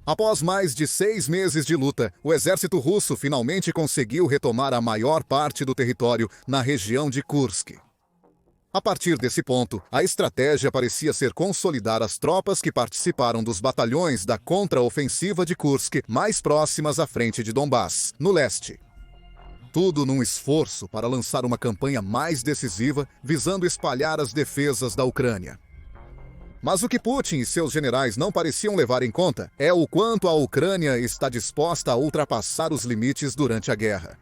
Após mais de 6 meses de luta, o exército russo finalmente conseguiu retomar a maior parte do território na região de Kursk. A partir desse ponto, a estratégia parecia ser consolidar as tropas que participaram dos batalhões da contra-ofensiva de Kursk mais próximas à frente de Donbass, no leste. Tudo num esforço para lançar uma campanha mais decisiva, visando espalhar as defesas da Ucrânia. Mas o que Putin e seus generais não pareciam levar em conta é o quanto a Ucrânia está disposta a ultrapassar os limites durante a guerra.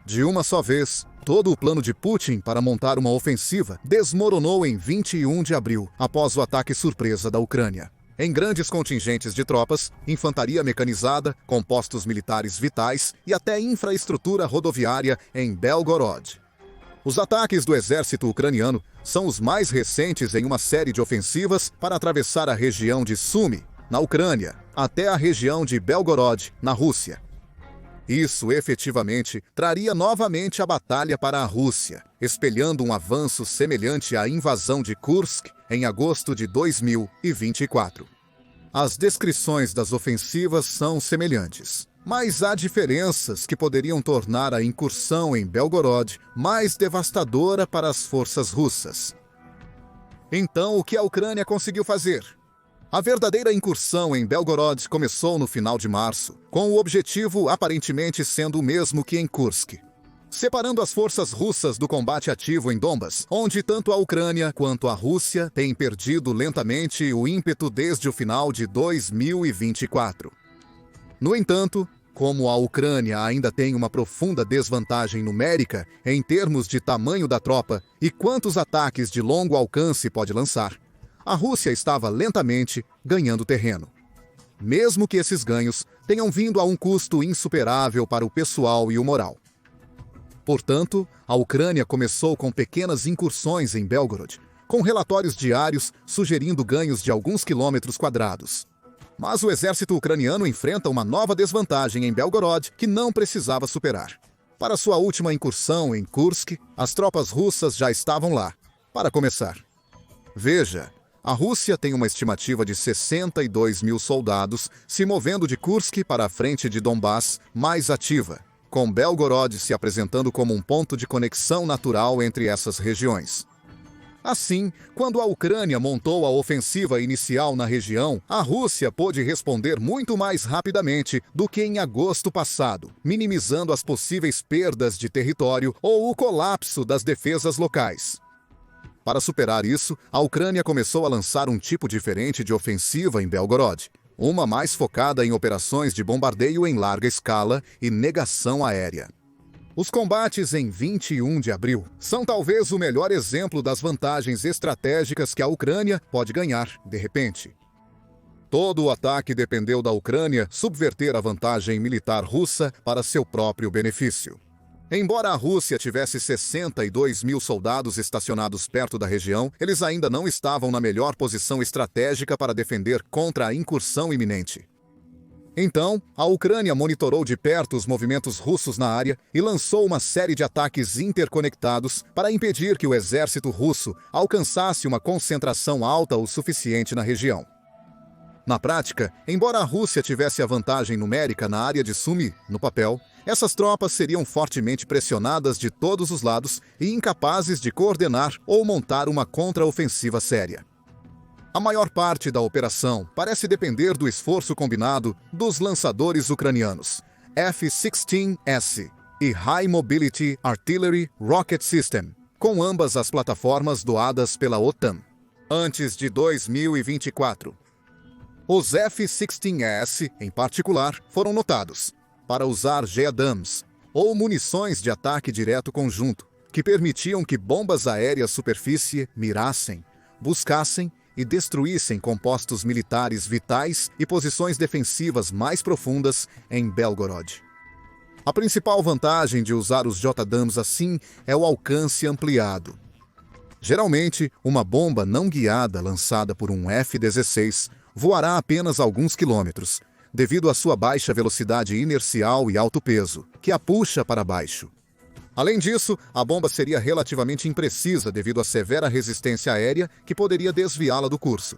De uma só vez, todo o plano de Putin para montar uma ofensiva desmoronou em 21 de abril, após o ataque surpresa da Ucrânia. Em grandes contingentes de tropas, infantaria mecanizada, compostos militares vitais e até infraestrutura rodoviária em Belgorod. Os ataques do exército ucraniano são os mais recentes em uma série de ofensivas para atravessar a região de Sumy, na Ucrânia, até a região de Belgorod, na Rússia. Isso, efetivamente, traria novamente a batalha para a Rússia, espelhando um avanço semelhante à invasão de Kursk em agosto de 2024. As descrições das ofensivas são semelhantes, mas há diferenças que poderiam tornar a incursão em Belgorod mais devastadora para as forças russas. Então, o que a Ucrânia conseguiu fazer? A verdadeira incursão em Belgorod começou no final de março, com o objetivo aparentemente sendo o mesmo que em Kursk. Separando as forças russas do combate ativo em Donbas, onde tanto a Ucrânia quanto a Rússia têm perdido lentamente o ímpeto desde o final de 2024. No entanto, como a Ucrânia ainda tem uma profunda desvantagem numérica em termos de tamanho da tropa e quantos ataques de longo alcance pode lançar, a Rússia estava lentamente ganhando terreno. Mesmo que esses ganhos tenham vindo a um custo insuperável para o pessoal e o moral. Portanto, a Ucrânia começou com pequenas incursões em Belgorod, com relatórios diários sugerindo ganhos de alguns quilômetros quadrados. Mas o exército ucraniano enfrenta uma nova desvantagem em Belgorod que não precisava superar. Para sua última incursão em Kursk, as tropas russas já estavam lá. Para começar, veja, a Rússia tem uma estimativa de 62 mil soldados se movendo de Kursk para a frente de Donbass mais ativa, com Belgorod se apresentando como um ponto de conexão natural entre essas regiões. Assim, quando a Ucrânia montou a ofensiva inicial na região, a Rússia pôde responder muito mais rapidamente do que em agosto passado, minimizando as possíveis perdas de território ou o colapso das defesas locais. Para superar isso, a Ucrânia começou a lançar um tipo diferente de ofensiva em Belgorod, uma mais focada em operações de bombardeio em larga escala e negação aérea. Os combates em 21 de abril são talvez o melhor exemplo das vantagens estratégicas que a Ucrânia pode ganhar, de repente. Todo o ataque dependeu da Ucrânia subverter a vantagem militar russa para seu próprio benefício. Embora a Rússia tivesse 62 mil soldados estacionados perto da região, eles ainda não estavam na melhor posição estratégica para defender contra a incursão iminente. Então, a Ucrânia monitorou de perto os movimentos russos na área e lançou uma série de ataques interconectados para impedir que o exército russo alcançasse uma concentração alta o suficiente na região. Na prática, embora a Rússia tivesse a vantagem numérica na área de Sumy, no papel, essas tropas seriam fortemente pressionadas de todos os lados e incapazes de coordenar ou montar uma contra-ofensiva séria. A maior parte da operação parece depender do esforço combinado dos lançadores ucranianos, F-16S e High Mobility Artillery Rocket System, com ambas as plataformas doadas pela OTAN, antes de 2024. Os F-16S, em particular, foram notados para usar JADAMs, ou munições de ataque direto conjunto, que permitiam que bombas aéreas superfície mirassem, buscassem e destruíssem compostos militares vitais e posições defensivas mais profundas em Belgorod. A principal vantagem de usar os JADAMs assim é o alcance ampliado. Geralmente, uma bomba não guiada lançada por um F-16 voará apenas alguns quilômetros, devido à sua baixa velocidade inercial e alto peso, que a puxa para baixo. Além disso, a bomba seria relativamente imprecisa devido à severa resistência aérea que poderia desviá-la do curso.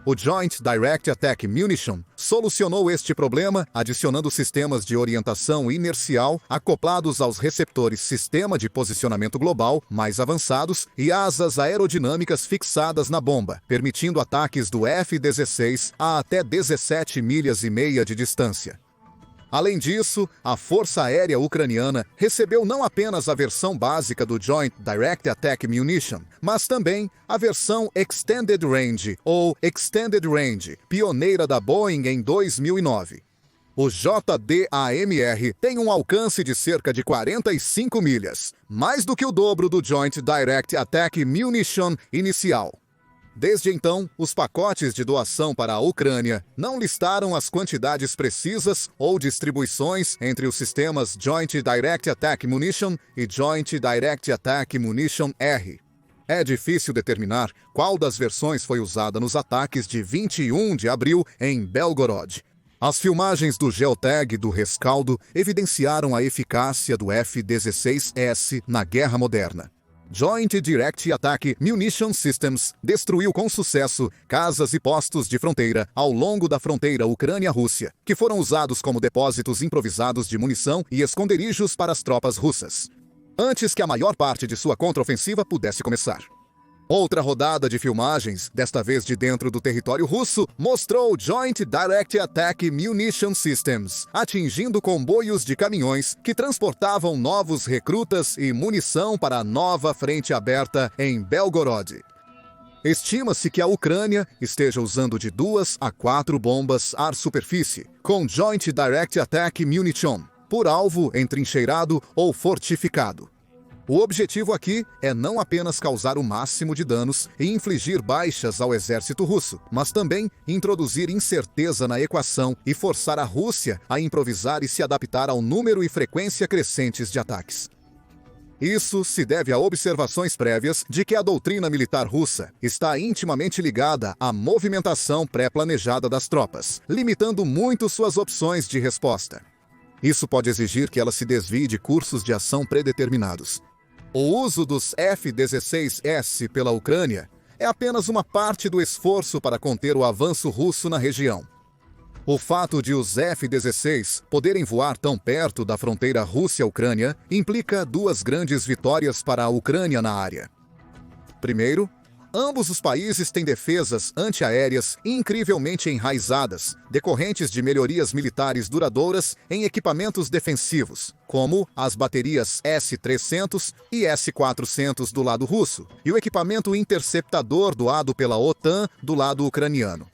O Joint Direct Attack Munition solucionou este problema adicionando sistemas de orientação inercial acoplados aos receptores Sistema de Posicionamento Global mais avançados e asas aerodinâmicas fixadas na bomba, permitindo ataques do F-16 a até 17 milhas e meia de distância. Além disso, a Força Aérea Ucraniana recebeu não apenas a versão básica do Joint Direct Attack Munition, mas também a versão Extended Range, ou Extended Range, pioneira da Boeing em 2009. O JDAMR tem um alcance de cerca de 45 milhas, mais do que o dobro do Joint Direct Attack Munition inicial. Desde então, os pacotes de doação para a Ucrânia não listaram as quantidades precisas ou distribuições entre os sistemas Joint Direct Attack Munition e Joint Direct Attack Munition R. É difícil determinar qual das versões foi usada nos ataques de 21 de abril em Belgorod. As filmagens do Geotag do rescaldo evidenciaram a eficácia do F-16S na guerra moderna. Joint Direct Attack Munition Systems destruiu com sucesso casas e postos de fronteira ao longo da fronteira Ucrânia-Rússia, que foram usados como depósitos improvisados de munição e esconderijos para as tropas russas, antes que a maior parte de sua contraofensiva pudesse começar. Outra rodada de filmagens, desta vez de dentro do território russo, mostrou Joint Direct Attack Munition Systems atingindo comboios de caminhões que transportavam novos recrutas e munição para a nova frente aberta em Belgorod. Estima-se que a Ucrânia esteja usando de 2 a 4 bombas ar-superfície, com Joint Direct Attack Munition, por alvo entrincheirado ou fortificado. O objetivo aqui é não apenas causar o máximo de danos e infligir baixas ao exército russo, mas também introduzir incerteza na equação e forçar a Rússia a improvisar e se adaptar ao número e frequência crescentes de ataques. Isso se deve a observações prévias de que a doutrina militar russa está intimamente ligada à movimentação pré-planejada das tropas, limitando muito suas opções de resposta. Isso pode exigir que ela se desvie de cursos de ação predeterminados. O uso dos F-16S pela Ucrânia é apenas uma parte do esforço para conter o avanço russo na região. O fato de os F-16 poderem voar tão perto da fronteira Rússia-Ucrânia implica 2 grandes vitórias para a Ucrânia na área. Primeiro, ambos os países têm defesas antiaéreas incrivelmente enraizadas, decorrentes de melhorias militares duradouras em equipamentos defensivos, como as baterias S-300 e S-400 do lado russo, e o equipamento interceptador doado pela OTAN do lado ucraniano.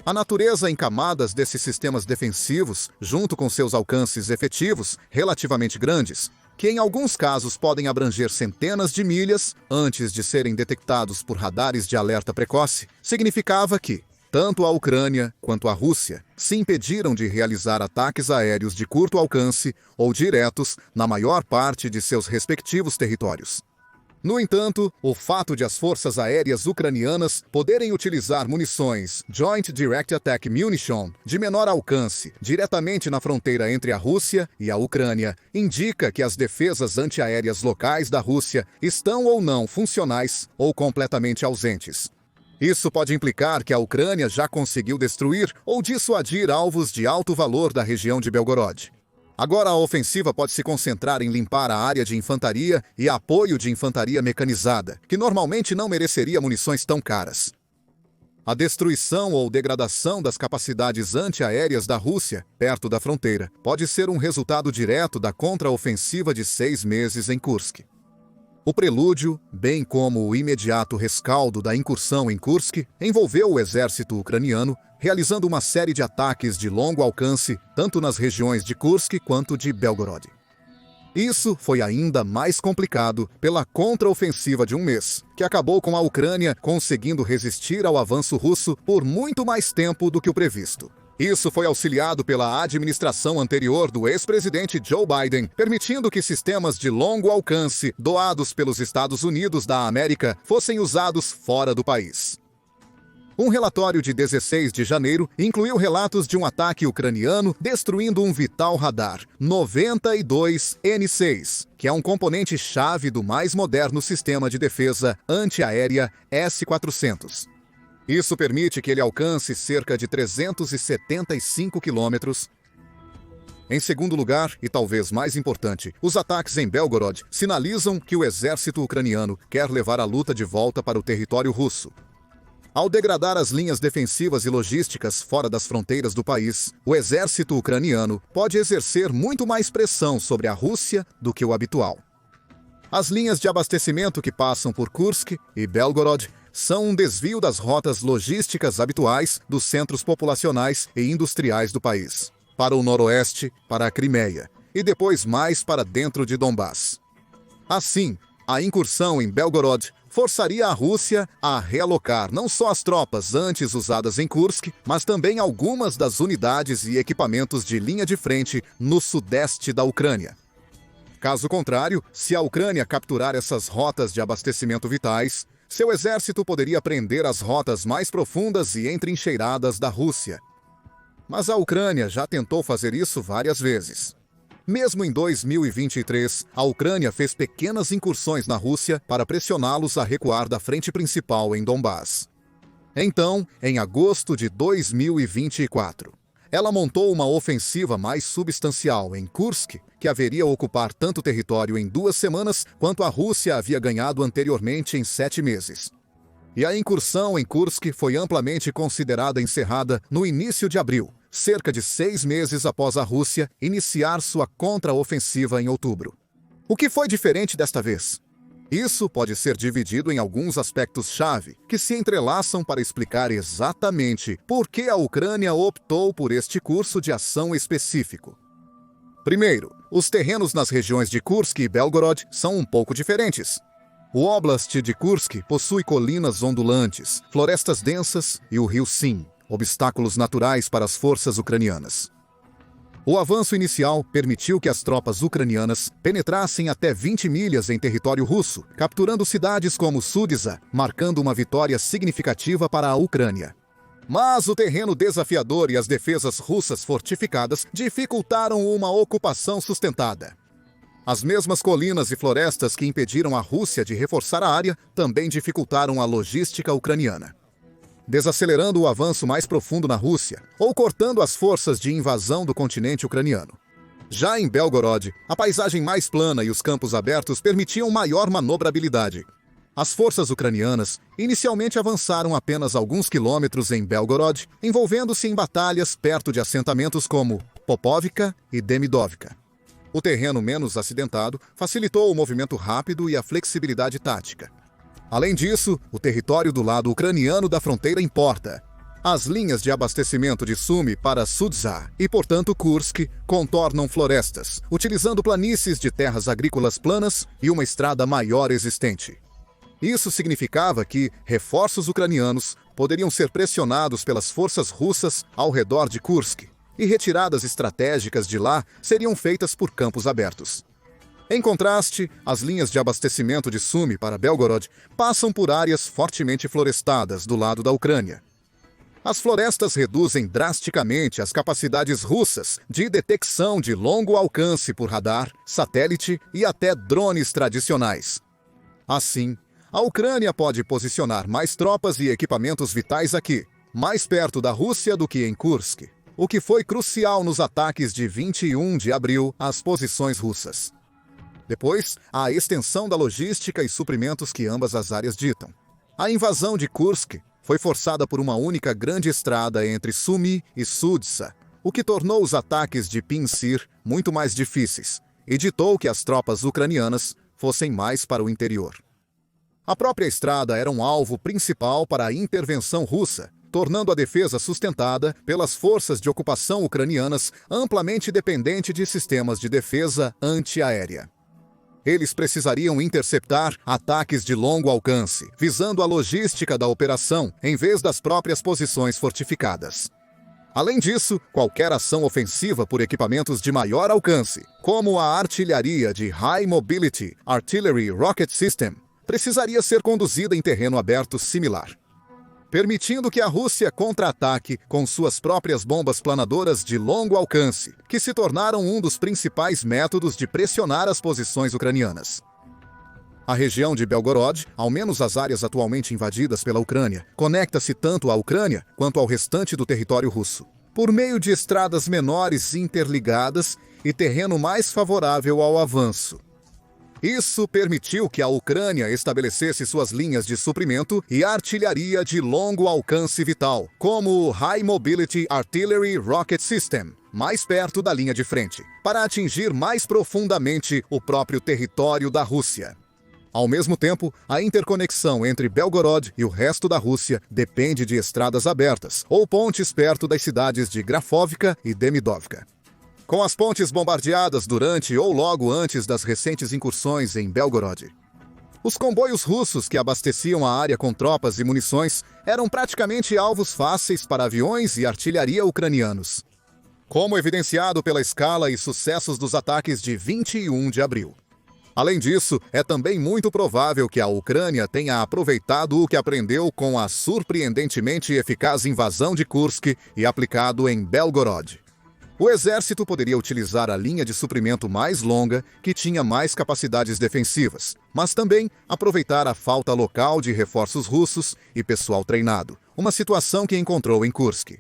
A natureza em camadas desses sistemas defensivos, junto com seus alcances efetivos relativamente grandes, que em alguns casos podem abranger centenas de milhas antes de serem detectados por radares de alerta precoce, significava que tanto a Ucrânia quanto a Rússia se impediram de realizar ataques aéreos de curto alcance ou diretos na maior parte de seus respectivos territórios. No entanto, o fato de as forças aéreas ucranianas poderem utilizar munições Joint Direct Attack Munition de menor alcance diretamente na fronteira entre a Rússia e a Ucrânia indica que as defesas antiaéreas locais da Rússia estão ou não funcionais ou completamente ausentes. Isso pode implicar que a Ucrânia já conseguiu destruir ou dissuadir alvos de alto valor da região de Belgorod. Agora a ofensiva pode se concentrar em limpar a área de infantaria e apoio de infantaria mecanizada, que normalmente não mereceria munições tão caras. A destruição ou degradação das capacidades antiaéreas da Rússia, perto da fronteira, pode ser um resultado direto da contraofensiva de 6 meses em Kursk. O prelúdio, bem como o imediato rescaldo da incursão em Kursk, envolveu o exército ucraniano, realizando uma série de ataques de longo alcance, tanto nas regiões de Kursk quanto de Belgorod. Isso foi ainda mais complicado pela contraofensiva de um mês, que acabou com a Ucrânia conseguindo resistir ao avanço russo por muito mais tempo do que o previsto. Isso foi auxiliado pela administração anterior do ex-presidente Joe Biden, permitindo que sistemas de longo alcance doados pelos Estados Unidos da América fossem usados fora do país. Um relatório de 16 de janeiro incluiu relatos de um ataque ucraniano destruindo um vital radar 92N6, que é um componente-chave do mais moderno sistema de defesa antiaérea S-400. Isso permite que ele alcance cerca de 375 quilômetros. Em segundo lugar, e talvez mais importante, os ataques em Belgorod sinalizam que o exército ucraniano quer levar a luta de volta para o território russo. Ao degradar as linhas defensivas e logísticas fora das fronteiras do país, o exército ucraniano pode exercer muito mais pressão sobre a Rússia do que o habitual. As linhas de abastecimento que passam por Kursk e Belgorod são um desvio das rotas logísticas habituais dos centros populacionais e industriais do país, para o noroeste, para a Crimeia, e depois mais para dentro de Donbás. Assim, a incursão em Belgorod forçaria a Rússia a realocar não só as tropas antes usadas em Kursk, mas também algumas das unidades e equipamentos de linha de frente no sudeste da Ucrânia. Caso contrário, se a Ucrânia capturar essas rotas de abastecimento vitais, seu exército poderia prender as rotas mais profundas e entrincheiradas da Rússia. Mas a Ucrânia já tentou fazer isso várias vezes. Mesmo em 2023, a Ucrânia fez pequenas incursões na Rússia para pressioná-los a recuar da frente principal em Donbás. Então, em agosto de 2024, ela montou uma ofensiva mais substancial em Kursk, que haveria ocupar tanto território em 2 semanas quanto a Rússia havia ganhado anteriormente em 7 meses. E a incursão em Kursk foi amplamente considerada encerrada no início de abril, cerca de 6 meses após a Rússia iniciar sua contraofensiva em outubro. O que foi diferente desta vez? Isso pode ser dividido em alguns aspectos-chave, que se entrelaçam para explicar exatamente por que a Ucrânia optou por este curso de ação específico. Primeiro, os terrenos nas regiões de Kursk e Belgorod são um pouco diferentes. O Oblast de Kursk possui colinas ondulantes, florestas densas e o rio Sim, obstáculos naturais para as forças ucranianas. O avanço inicial permitiu que as tropas ucranianas penetrassem até 20 milhas em território russo, capturando cidades como Sudzha, marcando uma vitória significativa para a Ucrânia. Mas o terreno desafiador e as defesas russas fortificadas dificultaram uma ocupação sustentada. As mesmas colinas e florestas que impediram a Rússia de reforçar a área também dificultaram a logística ucraniana, desacelerando o avanço mais profundo na Rússia, ou cortando as forças de invasão do continente ucraniano. Já em Belgorod, a paisagem mais plana e os campos abertos permitiam maior manobrabilidade. As forças ucranianas inicialmente avançaram apenas alguns quilômetros em Belgorod, envolvendo-se em batalhas perto de assentamentos como Popovka e Demidovka. O terreno menos acidentado facilitou o movimento rápido e a flexibilidade tática. Além disso, o território do lado ucraniano da fronteira importa. As linhas de abastecimento de Sumy para Sudzha e, portanto, Kursk contornam florestas, utilizando planícies de terras agrícolas planas e uma estrada maior existente. Isso significava que reforços ucranianos poderiam ser pressionados pelas forças russas ao redor de Kursk, e retiradas estratégicas de lá seriam feitas por campos abertos. Em contraste, as linhas de abastecimento de Sumy para Belgorod passam por áreas fortemente florestadas do lado da Ucrânia. As florestas reduzem drasticamente as capacidades russas de detecção de longo alcance por radar, satélite e até drones tradicionais. Assim, a Ucrânia pode posicionar mais tropas e equipamentos vitais aqui, mais perto da Rússia do que em Kursk, o que foi crucial nos ataques de 21 de abril às posições russas. Depois, a extensão da logística e suprimentos que ambas as áreas ditam. A invasão de Kursk foi forçada por uma única grande estrada entre Sumy e Sudzha, o que tornou os ataques de Pinsir muito mais difíceis e ditou que as tropas ucranianas fossem mais para o interior. A própria estrada era um alvo principal para a intervenção russa, tornando a defesa sustentada pelas forças de ocupação ucranianas amplamente dependente de sistemas de defesa antiaérea. Eles precisariam interceptar ataques de longo alcance, visando a logística da operação, em vez das próprias posições fortificadas. Além disso, qualquer ação ofensiva por equipamentos de maior alcance, como a artilharia de High Mobility Artillery Rocket System, precisaria ser conduzida em terreno aberto similar, permitindo que a Rússia contra-ataque com suas próprias bombas planadoras de longo alcance, que se tornaram um dos principais métodos de pressionar as posições ucranianas. A região de Belgorod, ao menos as áreas atualmente invadidas pela Ucrânia, conecta-se tanto à Ucrânia quanto ao restante do território russo, por meio de estradas menores interligadas e terreno mais favorável ao avanço. Isso permitiu que a Ucrânia estabelecesse suas linhas de suprimento e artilharia de longo alcance vital, como o High Mobility Artillery Rocket System, mais perto da linha de frente, para atingir mais profundamente o próprio território da Rússia. Ao mesmo tempo, a interconexão entre Belgorod e o resto da Rússia depende de estradas abertas ou pontes perto das cidades de Grafovka e Demidovka. Com as pontes bombardeadas durante ou logo antes das recentes incursões em Belgorod, os comboios russos que abasteciam a área com tropas e munições eram praticamente alvos fáceis para aviões e artilharia ucranianos, como evidenciado pela escala e sucessos dos ataques de 21 de abril. Além disso, é também muito provável que a Ucrânia tenha aproveitado o que aprendeu com a surpreendentemente eficaz invasão de Kursk e aplicado em Belgorod. O exército poderia utilizar a linha de suprimento mais longa, que tinha mais capacidades defensivas, mas também aproveitar a falta local de reforços russos e pessoal treinado, uma situação que encontrou em Kursk.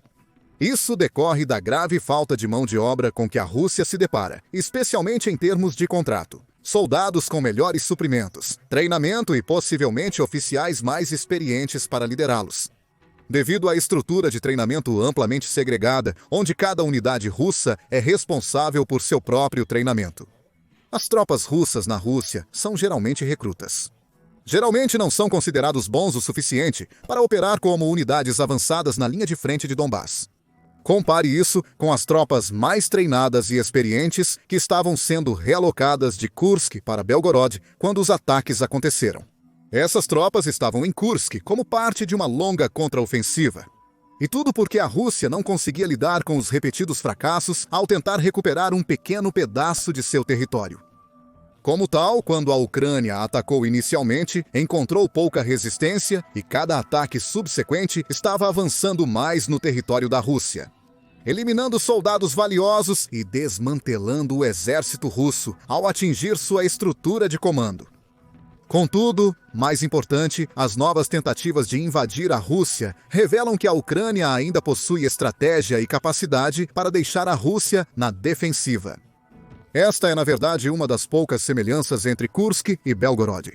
Isso decorre da grave falta de mão de obra com que a Rússia se depara, especialmente em termos de contrato. Soldados com melhores suprimentos, treinamento e possivelmente oficiais mais experientes para liderá-los. Devido à estrutura de treinamento amplamente segregada, onde cada unidade russa é responsável por seu próprio treinamento. As tropas russas na Rússia são geralmente recrutas. Geralmente não são considerados bons o suficiente para operar como unidades avançadas na linha de frente de Donbass. Compare isso com as tropas mais treinadas e experientes que estavam sendo realocadas de Kursk para Belgorod quando os ataques aconteceram. Essas tropas estavam em Kursk como parte de uma longa contraofensiva. E tudo porque a Rússia não conseguia lidar com os repetidos fracassos ao tentar recuperar um pequeno pedaço de seu território. Como tal, quando a Ucrânia atacou inicialmente, encontrou pouca resistência e cada ataque subsequente estava avançando mais no território da Rússia, eliminando soldados valiosos e desmantelando o exército russo ao atingir sua estrutura de comando. Contudo, mais importante, as novas tentativas de invadir a Rússia revelam que a Ucrânia ainda possui estratégia e capacidade para deixar a Rússia na defensiva. Esta é, na verdade, uma das poucas semelhanças entre Kursk e Belgorod.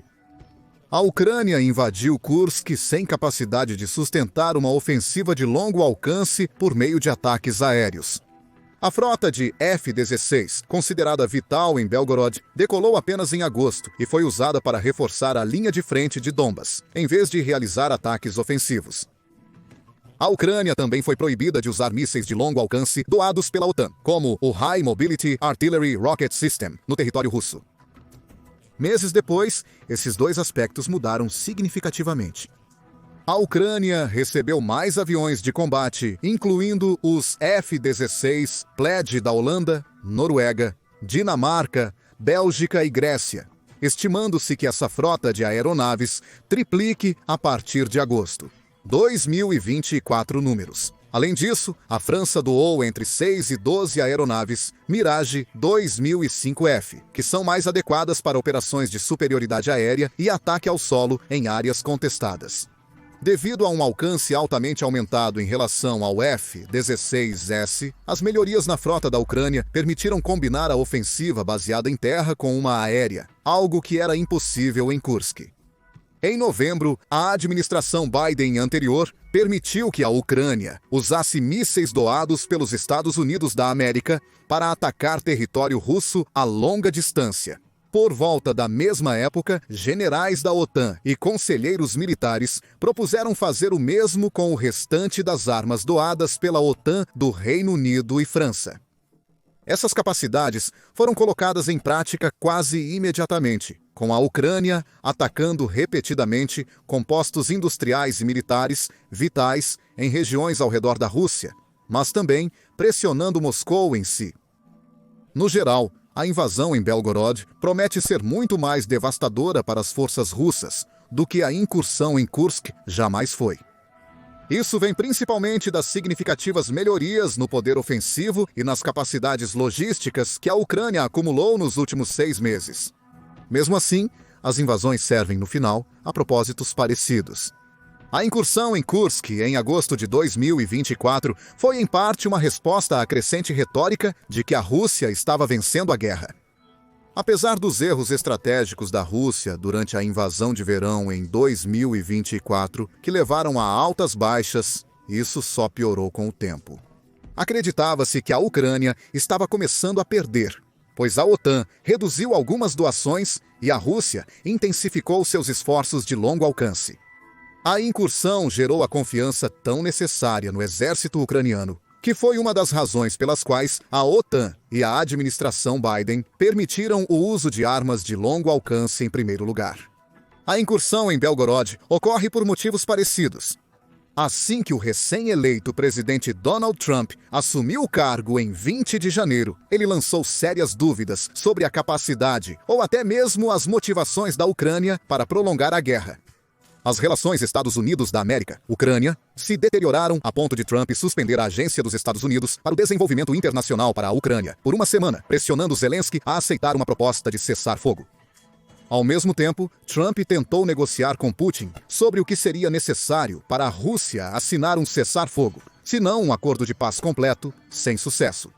A Ucrânia invadiu Kursk sem capacidade de sustentar uma ofensiva de longo alcance por meio de ataques aéreos. A frota de F-16, considerada vital em Belgorod, decolou apenas em agosto e foi usada para reforçar a linha de frente de Donbas, em vez de realizar ataques ofensivos. A Ucrânia também foi proibida de usar mísseis de longo alcance doados pela OTAN, como o High Mobility Artillery Rocket System, no território russo. Meses depois, esses dois aspectos mudaram significativamente. A Ucrânia recebeu mais aviões de combate, incluindo os F-16 Pledge da Holanda, Noruega, Dinamarca, Bélgica e Grécia, estimando-se que essa frota de aeronaves triplique a partir de agosto. 2.024 números. Além disso, a França doou entre 6 e 12 aeronaves Mirage 2005F, que são mais adequadas para operações de superioridade aérea e ataque ao solo em áreas contestadas. Devido a um alcance altamente aumentado em relação ao F-16S, as melhorias na frota da Ucrânia permitiram combinar a ofensiva baseada em terra com uma aérea, algo que era impossível em Kursk. Em novembro, a administração Biden anterior permitiu que a Ucrânia usasse mísseis doados pelos Estados Unidos da América para atacar território russo a longa distância. Por volta da mesma época, generais da OTAN e conselheiros militares propuseram fazer o mesmo com o restante das armas doadas pela OTAN do Reino Unido e França. Essas capacidades foram colocadas em prática quase imediatamente, com a Ucrânia atacando repetidamente compostos industriais e militares vitais em regiões ao redor da Rússia, mas também pressionando Moscou em si. No geral, a invasão em Belgorod promete ser muito mais devastadora para as forças russas do que a incursão em Kursk jamais foi. Isso vem principalmente das significativas melhorias no poder ofensivo e nas capacidades logísticas que a Ucrânia acumulou nos últimos 6 meses. Mesmo assim, as invasões servem, no final, a propósitos parecidos. A incursão em Kursk, em agosto de 2024, foi em parte uma resposta à crescente retórica de que a Rússia estava vencendo a guerra. Apesar dos erros estratégicos da Rússia durante a invasão de verão em 2024, que levaram a altas baixas, isso só piorou com o tempo. Acreditava-se que a Ucrânia estava começando a perder, pois a OTAN reduziu algumas doações e a Rússia intensificou seus esforços de longo alcance. A incursão gerou a confiança tão necessária no exército ucraniano, que foi uma das razões pelas quais a OTAN e a administração Biden permitiram o uso de armas de longo alcance em primeiro lugar. A incursão em Belgorod ocorre por motivos parecidos. Assim que o recém-eleito presidente Donald Trump assumiu o cargo em 20 de janeiro, ele lançou sérias dúvidas sobre a capacidade ou até mesmo as motivações da Ucrânia para prolongar a guerra. As relações Estados Unidos da América-Ucrânia se deterioraram a ponto de Trump suspender a Agência dos Estados Unidos para o Desenvolvimento Internacional para a Ucrânia por uma semana, pressionando Zelensky a aceitar uma proposta de cessar-fogo. Ao mesmo tempo, Trump tentou negociar com Putin sobre o que seria necessário para a Rússia assinar um cessar-fogo, se não um acordo de paz completo, sem sucesso.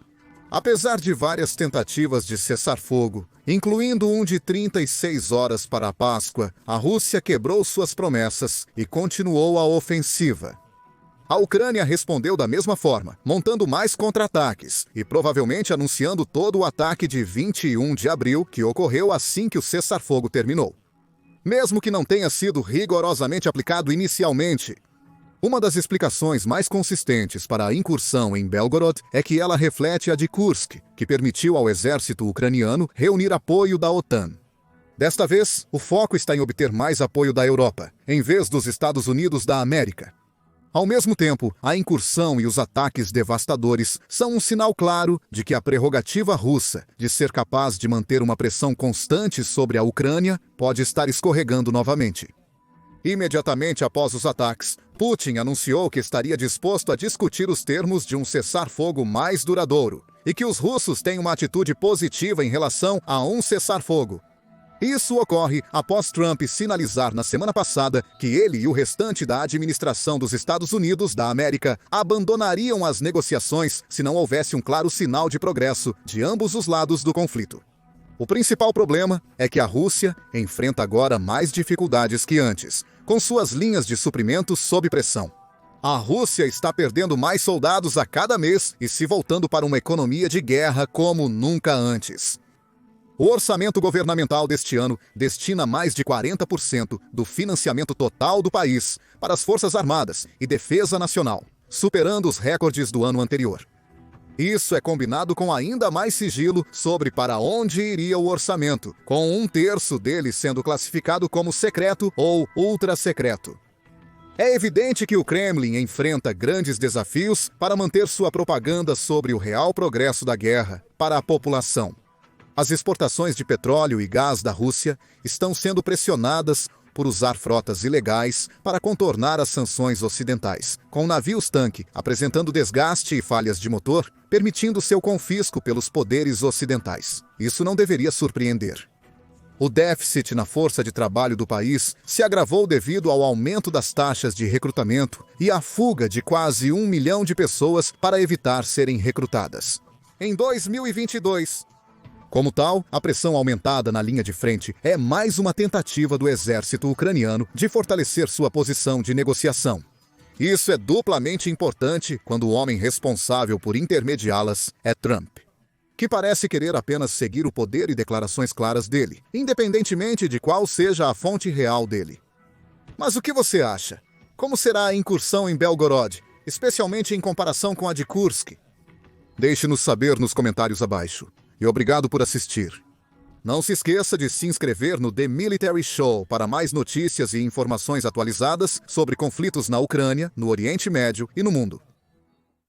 Apesar de várias tentativas de cessar-fogo, incluindo um de 36 horas para a Páscoa, a Rússia quebrou suas promessas e continuou a ofensiva. A Ucrânia respondeu da mesma forma, montando mais contra-ataques e provavelmente anunciando todo o ataque de 21 de abril que ocorreu assim que o cessar-fogo terminou. Mesmo que não tenha sido rigorosamente aplicado inicialmente, uma das explicações mais consistentes para a incursão em Belgorod é que ela reflete a de Kursk, que permitiu ao exército ucraniano reunir apoio da OTAN. Desta vez, o foco está em obter mais apoio da Europa, em vez dos Estados Unidos da América. Ao mesmo tempo, a incursão e os ataques devastadores são um sinal claro de que a prerrogativa russa de ser capaz de manter uma pressão constante sobre a Ucrânia pode estar escorregando novamente. Imediatamente após os ataques, Putin anunciou que estaria disposto a discutir os termos de um cessar-fogo mais duradouro e que os russos têm uma atitude positiva em relação a um cessar-fogo. Isso ocorre após Trump sinalizar na semana passada que ele e o restante da administração dos Estados Unidos da América abandonariam as negociações se não houvesse um claro sinal de progresso de ambos os lados do conflito. O principal problema é que a Rússia enfrenta agora mais dificuldades que antes, com suas linhas de suprimentos sob pressão. A Rússia está perdendo mais soldados a cada mês e se voltando para uma economia de guerra como nunca antes. O orçamento governamental deste ano destina mais de 40% do financiamento total do país para as Forças Armadas e Defesa Nacional, superando os recordes do ano anterior. Isso é combinado com ainda mais sigilo sobre para onde iria o orçamento, com 1/3 dele sendo classificado como secreto ou ultra-secreto. É evidente que o Kremlin enfrenta grandes desafios para manter sua propaganda sobre o real progresso da guerra para a população. As exportações de petróleo e gás da Rússia estão sendo pressionadas por usar frotas ilegais para contornar as sanções ocidentais, com navios-tanque apresentando desgaste e falhas de motor, permitindo seu confisco pelos poderes ocidentais. Isso não deveria surpreender. O déficit na força de trabalho do país se agravou devido ao aumento das taxas de recrutamento e à fuga de quase 1 milhão de pessoas para evitar serem recrutadas. Em 2022, como tal, a pressão aumentada na linha de frente é mais uma tentativa do exército ucraniano de fortalecer sua posição de negociação. Isso é duplamente importante quando o homem responsável por intermediá-las é Trump, que parece querer apenas seguir o poder e declarações claras dele, independentemente de qual seja a fonte real dele. Mas o que você acha? Como será a incursão em Belgorod, especialmente em comparação com a de Kursk? Deixe-nos saber nos comentários abaixo. E obrigado por assistir. Não se esqueça de se inscrever no The Military Show para mais notícias e informações atualizadas sobre conflitos na Ucrânia, no Oriente Médio e no mundo.